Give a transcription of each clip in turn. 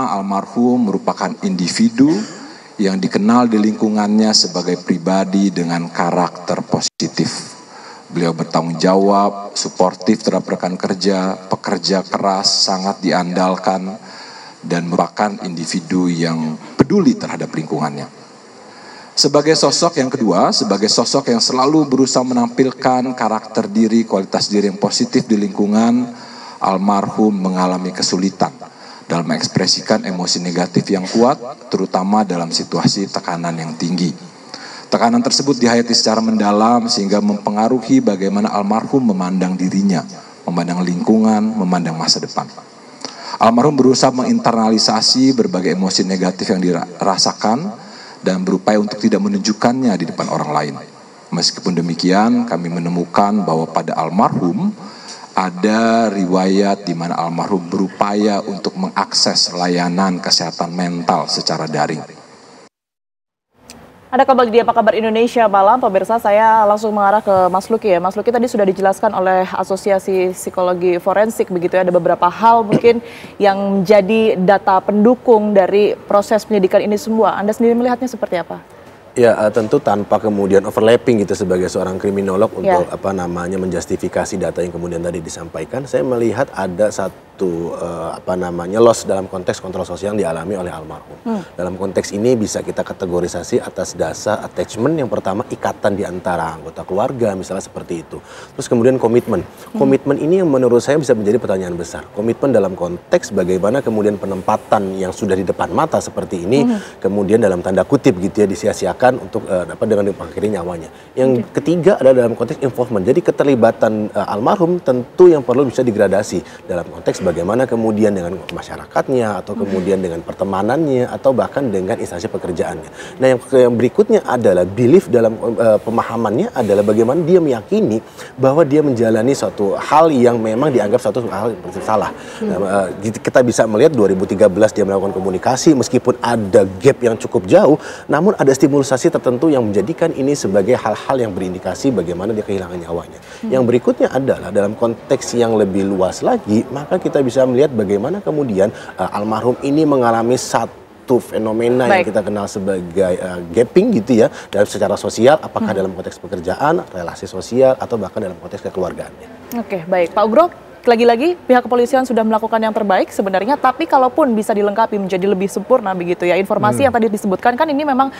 pertama, almarhum merupakan individu yang dikenal di lingkungannya sebagai pribadi dengan karakter positif. Beliau bertanggung jawab, suportif terhadap rekan kerja, pekerja keras, sangat diandalkan, dan merupakan individu yang peduli terhadap lingkungannya. Sebagai sosok yang kedua, sebagai sosok yang selalu berusaha menampilkan karakter diri, kualitas diri yang positif di lingkungan, almarhum mengalami kesulitan dalam mengekspresikan emosi negatif yang kuat, terutama dalam situasi tekanan yang tinggi. Tekanan tersebut dihayati secara mendalam sehingga mempengaruhi bagaimana almarhum memandang dirinya, memandang lingkungan, memandang masa depan. Almarhum berusaha menginternalisasi berbagai emosi negatif yang dirasakan dan berupaya untuk tidak menunjukkannya di depan orang lain. Meskipun demikian, kami menemukan bahwa pada almarhum ada riwayat di mana almarhum berupaya untuk mengakses layanan kesehatan mental secara daring. Ada kembali di Apa Kabar Indonesia Malam, pemirsa. Saya langsung mengarah ke Mas Luki ya. Mas Luki, tadi sudah dijelaskan oleh Asosiasi Psikologi Forensik begitu ya. Ada beberapa hal mungkin yang menjadi data pendukung dari proses penyidikan ini semua. Anda sendiri melihatnya seperti apa? Ya, tentu tanpa kemudian overlapping gitu sebagai seorang kriminolog untuk menjustifikasi data yang kemudian tadi disampaikan. Saya melihat ada satu loss dalam konteks kontrol sosial yang dialami oleh almarhum. Dalam konteks ini bisa kita kategorisasi atas dasar attachment. Yang pertama, ikatan di antara anggota keluarga misalnya seperti itu. Terus kemudian komitmen. Komitmen ini yang menurut saya bisa menjadi pertanyaan besar. Komitmen dalam konteks bagaimana kemudian penempatan yang sudah di depan mata seperti ini kemudian dalam tanda kutip gitu ya disia-siakan untuk dengan mengakhiri nyawanya. Yang ketiga adalah dalam konteks involvement. Jadi keterlibatan almarhum tentu yang perlu bisa digradasi dalam konteks bagaimana kemudian dengan masyarakatnya atau kemudian dengan pertemanannya atau bahkan dengan instansi pekerjaannya. Nah, yang berikutnya adalah belief dalam pemahamannya adalah bagaimana dia meyakini bahwa dia menjalani suatu hal yang memang dianggap suatu hal yang salah. Kita bisa melihat 2013 dia melakukan komunikasi meskipun ada gap yang cukup jauh, namun ada stimulasi tertentu yang menjadikan ini sebagai hal-hal yang berindikasi bagaimana dia kehilangan nyawanya. Yang berikutnya adalah dalam konteks yang lebih luas lagi, maka kita bisa melihat bagaimana kemudian almarhum ini mengalami satu fenomena yang kita kenal sebagai gapping gitu ya, dalam secara sosial, apakah dalam konteks pekerjaan, relasi sosial, atau bahkan dalam konteks kekeluargaannya. Oke, baik. Pak Ugro, lagi-lagi pihak kepolisian sudah melakukan yang terbaik sebenarnya, tapi kalaupun bisa dilengkapi menjadi lebih sempurna begitu ya, informasi yang tadi disebutkan kan ini memang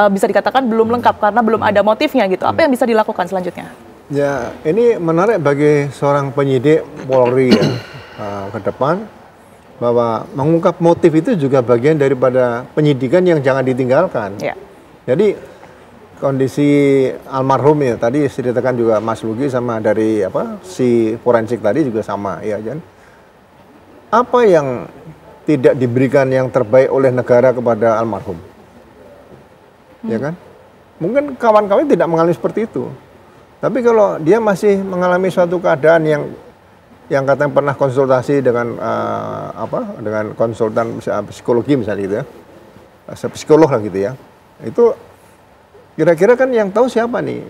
bisa dikatakan belum lengkap karena belum ada motifnya gitu. Apa yang bisa dilakukan selanjutnya? Ya, ini menarik bagi seorang penyidik Polri ya, ke depan, bahwa mengungkap motif itu juga bagian daripada penyidikan yang jangan ditinggalkan. Ya. Jadi kondisi almarhum ya tadi ceritakan juga Mas Lugi sama dari si forensik tadi juga sama ya kan. Apa yang tidak diberikan yang terbaik oleh negara kepada almarhum? Ya kan? Mungkin kawan-kawan tidak mengalami seperti itu. Tapi kalau dia masih mengalami suatu keadaan yang katanya pernah konsultasi dengan dengan konsultan psikologi misalnya gitu ya. Psikolog lah gitu ya. Itu kira-kira kan yang tahu siapa nih?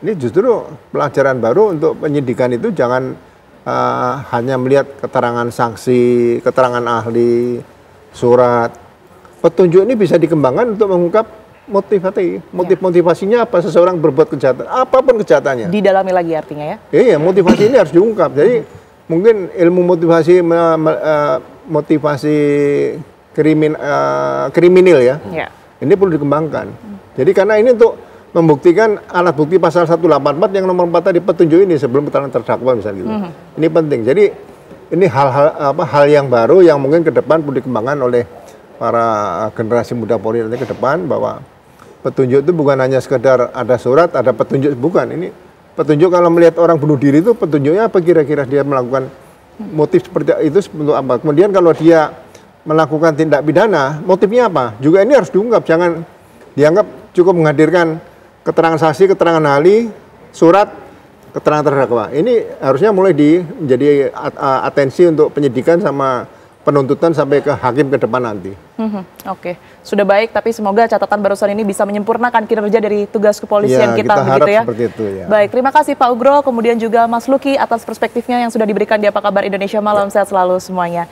Ini justru pelajaran baru untuk penyidikan itu jangan hanya melihat keterangan saksi, keterangan ahli, surat. Petunjuk ini bisa dikembangkan untuk mengungkap motivasinya apa seseorang berbuat kejahatan, apapun kejahatannya. Didalami lagi artinya ya? Iya, motivasi ini harus diungkap. Jadi mungkin ilmu motivasi kriminal ya. Ini perlu dikembangkan. Jadi karena ini untuk membuktikan alat bukti pasal 184 yang nomor 4 tadi petunjuk ini sebelum keterangan terdakwa misalnya gitu. Ini penting. Jadi ini hal yang baru yang mungkin ke depan perlu dikembangkan oleh para generasi muda Polri nanti ke depan, bahwa petunjuk itu bukan hanya sekedar ada surat, ada petunjuk, bukan. Ini petunjuk kalau melihat orang bunuh diri itu petunjuknya apa, kira-kira dia melakukan motif seperti itu untuk apa. Kemudian kalau dia melakukan tindak pidana, motifnya apa? Juga ini harus diungkap, jangan dianggap cukup menghadirkan keterangan saksi, keterangan ahli, surat, keterangan terdakwa. Ini harusnya mulai menjadi atensi untuk penyidikan sama penuntutan sampai ke hakim ke depan nanti. Oke, sudah baik, tapi semoga catatan barusan ini bisa menyempurnakan kinerja dari tugas kepolisian kita begitu ya. Seperti itu, ya. Baik, terima kasih Pak Ugro, kemudian juga Mas Luki atas perspektifnya yang sudah diberikan di Apa Kabar Indonesia Malam. Sehat selalu semuanya.